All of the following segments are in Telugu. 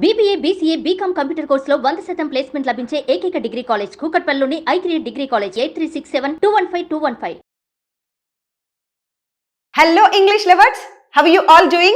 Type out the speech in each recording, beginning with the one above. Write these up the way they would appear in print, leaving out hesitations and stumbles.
BBA, BCA, BCom కంప్యూటర్ కోర్సులో 100% ప్లేస్మెంట్ లభించే ఏకైక డిగ్రీ కాలేజ్ కూకట్పల్లిలోని I3 degree college 8367215215. Hello English lovers, how are you all doing?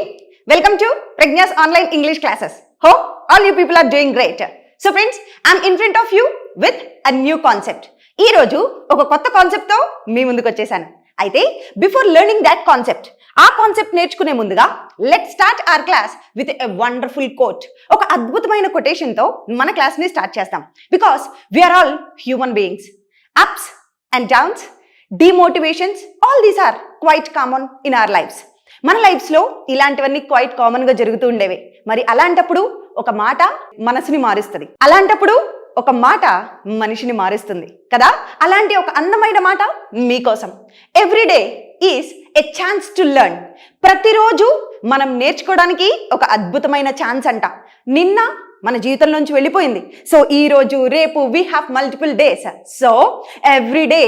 Welcome to Pragna's online English classes. Hope all you people are doing great. So friends, I'm in front of you with a new concept. ఈ రోజు ఒక కొత్త కాన్సెప్ట్ తో మీ ముందుకు వచ్చేసాను. అయితే బిఫోర్ లెర్నింగ్ దట్ కాన్సెప్ట్, ఆ కాన్సెప్ట్ నేర్చుకునే ముందుగా let's start our class with a wonderful quote. ఒక అద్భుతమైన కొటేషన్ తో మన క్లాస్ ని స్టార్ట్ చేస్తాం. Because we are all human beings. Ups and downs, demotivations, all these are quite common in our lives. మన లైఫ్స్ లో ఇలాంటివన్నీ క్వైట్ కామన్ గా జరుగుతూ ఉండేవి. మరి అలాంటప్పుడు ఒక మాట మనసుని మారుస్తుంది, అలాంటప్పుడు ఒక మాట మనిషిని మారుస్తుంది కదా. అలాంటి ఒక అందమైన మాట మీకోసం. Everyday is a chance to learn. ప్రతిరోజు మనం నేర్చుకోవడానికి ఒక అద్భుతమైన ఛాన్స్ అంట. నిన్న మన జీవితంలోంచి వెళ్ళిపోయింది. సో ఈ రోజు, రేపు we have multiple days. So every day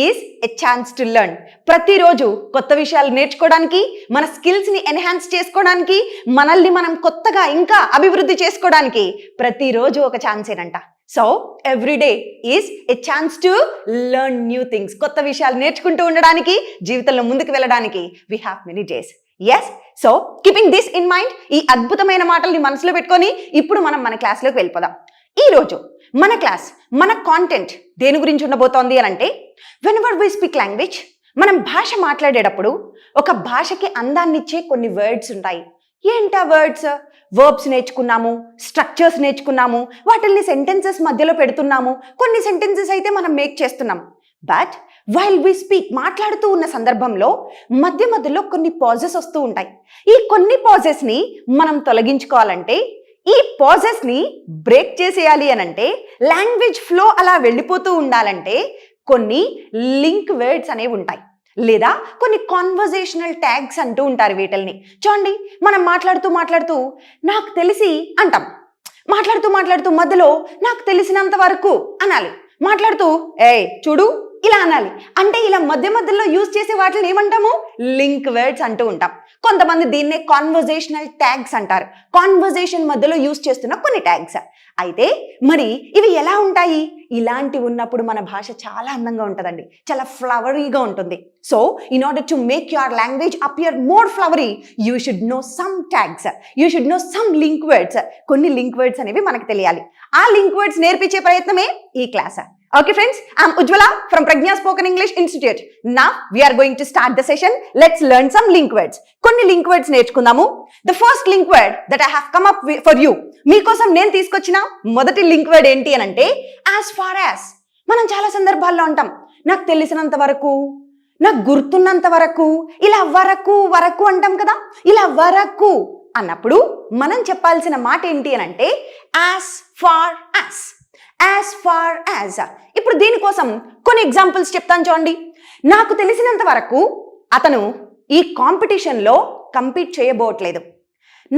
is a chance to learn. ప్రతిరోజు కొత్త విషయాలు నేర్చుకోవడానికి, మన స్కిల్స్ ని ఎన్హాన్స్ చేసుకోవడానికి, మనల్ని మనం కొత్తగా ఇంకా అభివృద్ధి చేసుకోవడానికి ప్రతిరోజు ఒక ఛాన్సేనంట. So every day is a chance to learn new things. కొత్త విషయాలు నేర్చుకుంటూ ఉండడానికి, జీవితంలో ముందుకు వెళ్ళడానికి we have many days. Yes, so keeping this in mind, ఈ అద్భుతమైన మాటల్ని మనసులో పెట్టుకొని ఇప్పుడు మనం మన క్లాస్లోకి వెళ్ళిపోదాం. ఈరోజు మన క్లాస్, మన కాంటెంట్ దేని గురించి ఉండబోతోంది అని అంటే, వెనెవర్ వి స్పీక్ లాంగ్వేజ్, మనం భాష మాట్లాడేటప్పుడు ఒక భాషకి అందాన్ని ఇచ్చే కొన్ని వర్డ్స్ ఉంటాయి. ఏంటా వర్డ్స్? వర్బ్స్ నేర్చుకున్నాము, స్ట్రక్చర్స్ నేర్చుకున్నాము, వాటిల్ని సెంటెన్సెస్ మధ్యలో పెడుతున్నాము, కొన్ని సెంటెన్సెస్ అయితే మనం మేక్ చేస్తున్నాము. బట్ వైల్ వి స్పీక్, మాట్లాడుతూ ఉన్న సందర్భంలో మధ్య మధ్యలో కొన్ని పాజెస్ వస్తూ ఉంటాయి. ఈ కొన్ని పాజెస్ని మనం తొలగించుకోవాలంటే, ఈ పాజెస్ని బ్రేక్ చేసేయాలి అనంటే, లాంగ్వేజ్ ఫ్లో అలా వెళ్ళిపోతూ ఉండాలంటే కొన్ని లింక్ వర్డ్స్ అనేవి ఉంటాయి, లేదా కొన్ని కాన్వర్జేషనల్ ట్యాగ్స్ అంటూ ఉంటారు వీటిల్ని. చూడండి, మనం మాట్లాడుతూ నాకు తెలిసి అంటాం. మాట్లాడుతూ మధ్యలో నాకు తెలిసినంత వరకు అనాలి. మాట్లాడుతూ చూడు ఇలా అనాలి. అంటే ఇలా మధ్య మధ్యలో యూజ్ చేసే వాటిని ఏమంటాము? లింక్ వర్డ్స్ అంటూ ఉంటాం. కొంతమంది దీన్నే కాన్వర్జేషనల్ ట్యాగ్స్ అంటారు. కాన్వర్జేషన్ మధ్యలో యూజ్ చేస్తున్న కొన్ని ట్యాగ్స్. అయితే మరి ఇవి ఎలా ఉంటాయి? ఇలాంటి ఉన్నప్పుడు మన భాష చాలా అందంగా ఉంటుందండి, చాలా ఫ్లవరీగా ఉంటుంది. So in order to make your language appear more flowery, you should know some tags, you should know some link words. కొన్ని లింక్ వర్డ్స్ అనేవి మనకు తెలియాలి. ఆ లింక్ వర్డ్స్ నేర్పించే ప్రయత్నమే ఈ class. Okay friends, I'm Ujjwala from Pragna Spoken English Institute. Now we are going to start the session. Let's learn some link words. Konni link words నేర్చుకుందాము. The first link word that I have come up for you, మీకోసం నేను తీసుకొచ్చిన మొదటి లింక్ వర్డ్ ఏంటి అని అంటే as far as. మనం చాలా సందర్భాల్లో అంటాం, నాకు తెలిసినంత వరకు, నాకు గుర్తున్నంత వరకు, ఇలా వరకు అంటాం కదా. ఇలా వరకు అన్నప్పుడు మనం చెప్పాల్సిన మాట ఏంటి అని అంటే as far as. As far as. ఇప్పుడు దీనికోసం కొన్ని ఎగ్జాంపుల్స్ చెప్తాను చూడండి. నాకు తెలిసినంత వరకు అతను ఈ కాంపిటీషన్లో కంపీట్ చేయబోట్లేదు.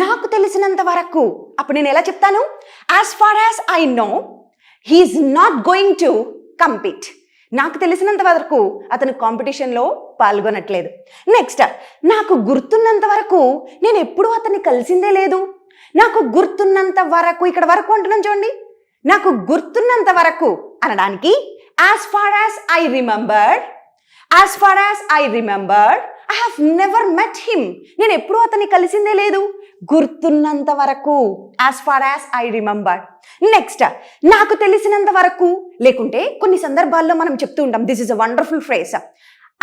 నాకు తెలిసినంత వరకు, అప్పుడు నేను ఎలా చెప్తాను? as far as I know he is not going to compete. నాకు తెలిసినంత వరకు అతను కాంపిటీషన్లో పాల్గొనట్లేదు. నెక్స్ట్, నాకు గుర్తున్నంత వరకు నేను ఎప్పుడూ అతన్ని కలిసిందే లేదు. నాకు గుర్తున్నంత వరకు, ఇక్కడ వరకు అంటున్నాను చూడండి. నాకు గుర్తున్నంత వరకు అనడానికి as far as I remember, as far as I remember, I have never met him. నేను ఎప్పుడూ అతన్ని కలిసిందే లేదు. గుర్తున్నంత వరకు, as far as I remember. Next, నాకు తెలిసినంత వరకు, లేకుంటే కొన్ని సందర్భాల్లో మనం చెప్తూ ఉంటాం, this is a wonderful phrase,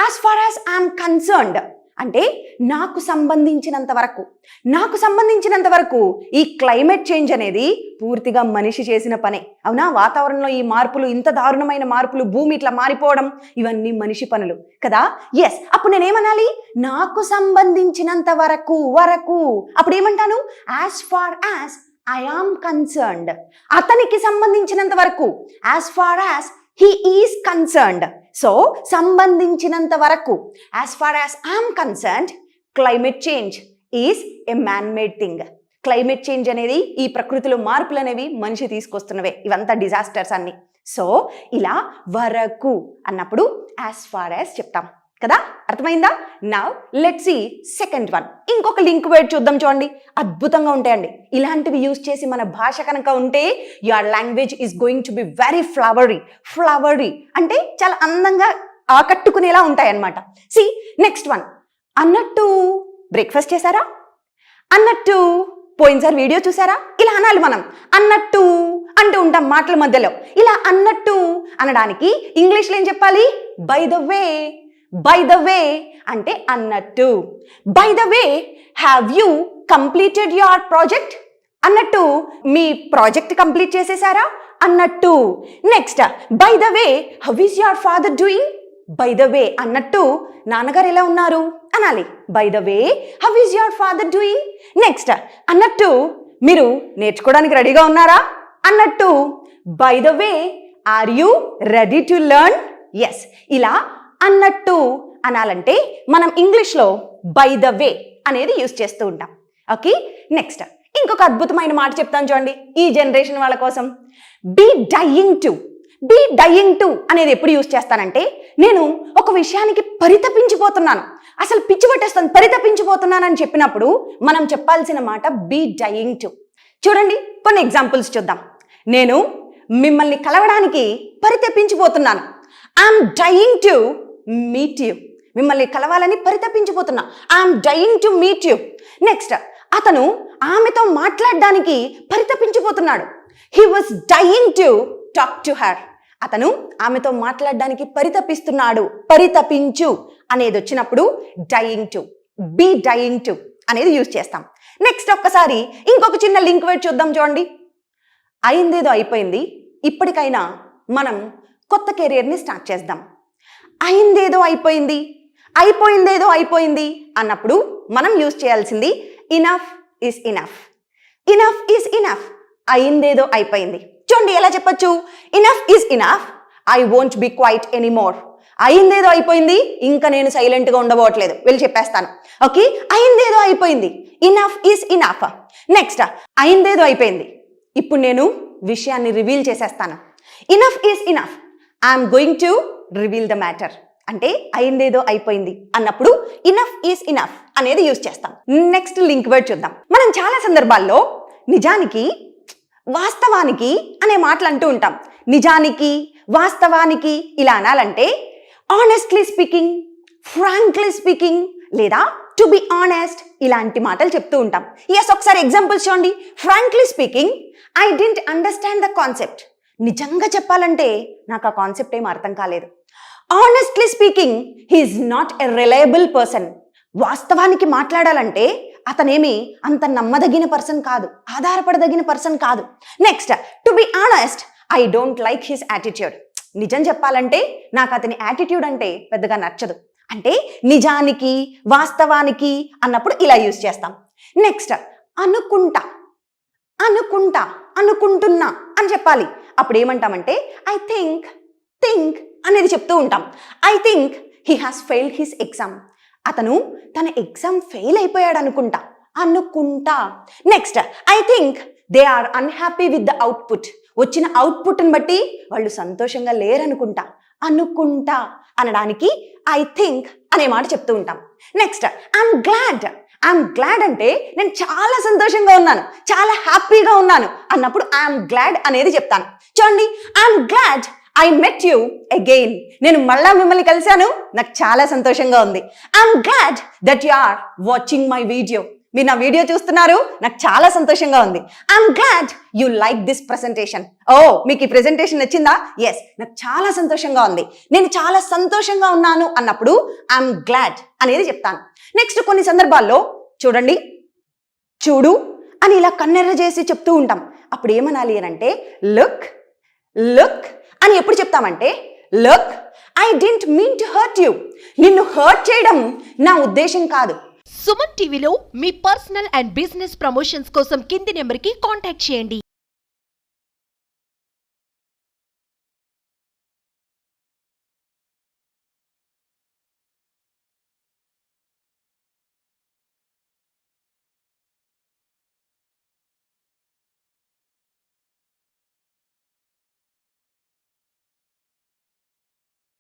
as far as I am concerned. అంటే నాకు సంబంధించినంత వరకు, నాకు సంబంధించినంత వరకు ఈ క్లైమేట్ చేంజ్ అనేది పూర్తిగా మనిషి చేసిన పనే. అవునా? వాతావరణంలో ఈ మార్పులు, ఇంత దారుణమైన మార్పులు, భూమి ఇట్లా మారిపోవడం, ఇవన్నీ మనిషి పనులు కదా. ఎస్, అప్పుడు నేనేమనాలి? నాకు సంబంధించినంత వరకు. అప్పుడు ఏమంటాను? as far as I am concerned. అతనికి సంబంధించినంత వరకు, as far as he is concerned. So సంబంధించినంత వరకు, as far as I am concerned, climate change is a man-made thing. Climate change అనేది, ఈ ప్రకృతిలో మార్పులు అనేవి మనిషి తీసుకొస్తున్నవే. ఇవంతా డిజాస్టర్స్ అన్ని. సో ఇలా వరకు అన్నప్పుడు as far as చెప్తాం కదా, అర్థమైందా? Now let's see second one. ఇంకొక లింక్ వర్డ్ చూద్దాం. చూడండి, అద్భుతంగా ఉంటాయండి. ఇలాంటివి యూజ్ చేసి మన భాష కనుక ఉంటే your language is going to be very flowery అంటే చాలా అందంగా ఆకట్టుకునేలా ఉంటాయి అన్నమాట. See next one. అన్నట్టు బ్రేక్ఫాస్ట్ చేశారా, అన్నట్టు పోయినసారి వీడియో చూసారా, ఇలా అనాలి మనం. అన్నట్టు అంటూ ఉంటాం మాటల మధ్యలో. ఇలా అన్నట్టు అనడానికి ఇంగ్లీష్లో ఏం చెప్పాలి? బై ద వే అంటే అన్నట్టు. By the way, have you completed your project? అన్నట్టు మీ ప్రాజెక్ట్ కంప్లీట్ చేసేసారా అన్నట్టు. Next, by the way how is your father doing? By the way అన్నట్టు నాన్నగారు ఎలా ఉన్నారు అనాలి. By the way how is your father doing? Next, అన్నట్టు మీరు నేర్చుకోవడానికి రెడీగా ఉన్నారా అన్నట్టు. By the way are you ready to learn? Yes, ఇలా అన్నట్టు అనాలంటే మనం ఇంగ్లీష్లో బై ద వే అనేది యూజ్ చేస్తూ ఉంటాం. ఓకే, నెక్స్ట్ ఇంకొక అద్భుతమైన మాట చెప్తాను చూడండి ఈ జనరేషన్ వాళ్ళ కోసం. బీ డయింగ్ టు అనేది ఎప్పుడు యూజ్ చేస్తానంటే, నేను ఒక విషయానికి పరితపించిపోతున్నాను, అసలు పిచ్చి పట్టేస్తాను, పరితపించిపోతున్నాను అని చెప్పినప్పుడు మనం చెప్పాల్సిన మాట బీ డయింగ్ టు. చూడండి కొన్ని ఎగ్జాంపుల్స్ చూద్దాం. నేను మిమ్మల్ని కలవడానికి పరితపించిపోతున్నాను. I'm dying to meet you. మిమ్మల్ని కలవాలని పరితపించిపోతున్నా. I'm dying to meet you. Next, అతను ఆమెతో మాట్లాడడానికి పరితపించిపోతున్నాడు. He was dying to talk to her. అతను ఆమెతో మాట్లాడడానికి పరితపిస్తున్నాడు. పరితపించు అనేది వచ్చినప్పుడు dying to, be dying to అనేది యూజ్ చేస్తాం. నెక్స్ట్ ఒక్కసారి ఇంకొక చిన్న లింక్ వర్డ్ చూద్దాం. చూడండి, అయిందేదో అయిపోయింది, ఇప్పటికైనా మనం కొత్త కెరియర్ని స్టార్ట్ చేద్దాం. అయిందేదో అయిపోయింది, అయిపోయిందేదో అయిపోయింది అన్నప్పుడు మనం యూజ్ చేయాల్సింది ఇనఫ్ ఈస్ ఇనఫ్. అయిందేదో అయిపోయింది. చూడండి ఎలా చెప్పచ్చు? Enough is enough, I won't be quiet anymore. అయిందేదో అయిపోయింది, ఇంకా నేను సైలెంట్గా ఉండబోట్లేదు, వెళ్ళి చెప్పేస్తాను. ఓకే, అయిందేదో అయిపోయింది, ఇనఫ్ ఈజ్ ఇనఫ్. నెక్స్ట్, అయిందేదో అయిపోయింది, ఇప్పుడు నేను విషయాన్ని రివీల్ చేసేస్తాను. Enough is enough, I'm going to reveal the matter. అంటే అయిందేదో అయిపోయింది అన్నప్పుడు ఇనఫ్ ఈజ్ ఇనఫ్ అనేది యూజ్ చేస్తాం. నెక్స్ట్ లింక్ వర్డ్ చూద్దాం. మనం చాలా సందర్భాల్లో నిజానికి, వాస్తవానికి అనే మాటలు అంటూ ఉంటాం. నిజానికి, వాస్తవానికి ఇలా అనాలంటే ఆనెస్ట్లీ స్పీకింగ్, ఫ్రాంక్లీ స్పీకింగ్ లేదా టు బి ఆనెస్ట్ ఇలాంటి మాటలు చెప్తూ ఉంటాం. ఎస్, ఒకసారి ఎగ్జాంపుల్స్ చూడండి. Frankly speaking, I didn't understand the concept. నిజంగా చెప్పాలంటే నాకు ఆ కాన్సెప్ట్ ఏం అర్థం కాలేదు. Honestly speaking, he is not a reliable person. వాస్తవానికి మాట్లాడాలంటే అతనేమి అంత నమ్మదగిన పర్సన్ కాదు, ఆధారపడదగిన పర్సన్ కాదు. Next, to be honest, I don't like his attitude. నిజం చెప్పాలంటే నాకు అతని యాటిట్యూడ్ అంటే పెద్దగా నచ్చదు. అంటే నిజానికి, వాస్తవానికి అన్నప్పుడు ఇలా యూజ్ చేస్తాం. నెక్స్ట్, అనుకుంటున్నా అని చెప్పాలి. అప్పుడు ఏమంటామంటే ఐ థింక్ అనేది చెప్తూ ఉంటాం. I think he has failed his exam. అతను తన ఎగ్జామ్ ఫెయిల్ అయిపోయాడు అనుకుంటా. Next, I think they are unhappy with the output. వచ్చిన అవుట్పుట్ని బట్టి వాళ్ళు సంతోషంగా లేరనుకుంటా. అనుకుంటా అనడానికి ఐ థింక్ అనే మాట చెప్తూ ఉంటాం. నెక్స్ట్, ఐఎమ్ గ్లాడ్ అంటే నేను చాలా సంతోషంగా ఉన్నాను, చాలా హ్యాపీగా ఉన్నాను అన్నప్పుడు ఐఎమ్ గ్లాడ్ అనేది చెప్తాను. చూడండి, I'm glad I met you again. నేను మళ్ళా మిమ్మల్ని కలిశాను, నాకు చాలా సంతోషంగా ఉంది. I'm glad that you are watching my video. మీరు నా వీడియో చూస్తున్నారు, నాకు చాలా సంతోషంగా ఉంది. I'm glad you like this presentation. Oh, మీకు ఈ ప్రెజెంటేషన్ నచ్చిందా? ఎస్, నాకు చాలా సంతోషంగా ఉంది, నేను చాలా సంతోషంగా ఉన్నాను అన్నప్పుడు ఐఎమ్ గ్లాడ్ అనేది చెప్తాను. నెక్స్ట్, కొన్ని సందర్భాల్లో చూడండి, చూడు అని ఇలా కన్నెర్ర చేసి చెప్తూ ఉంటాం. అప్పుడు ఏమనాలి అని అంటే లుక్ అని ఎప్పుడు చెప్తామంటే look, I didn't mean to hurt you. నిన్ను హర్ట్ చేయడం నా ఉద్దేశం కాదు. సుమన్ టీవీలో మీ పర్సనల్ అండ్ బిజినెస్ ప్రమోషన్స్ కోసం కింది నెంబర్కి కాంటాక్ట్ చేయండి.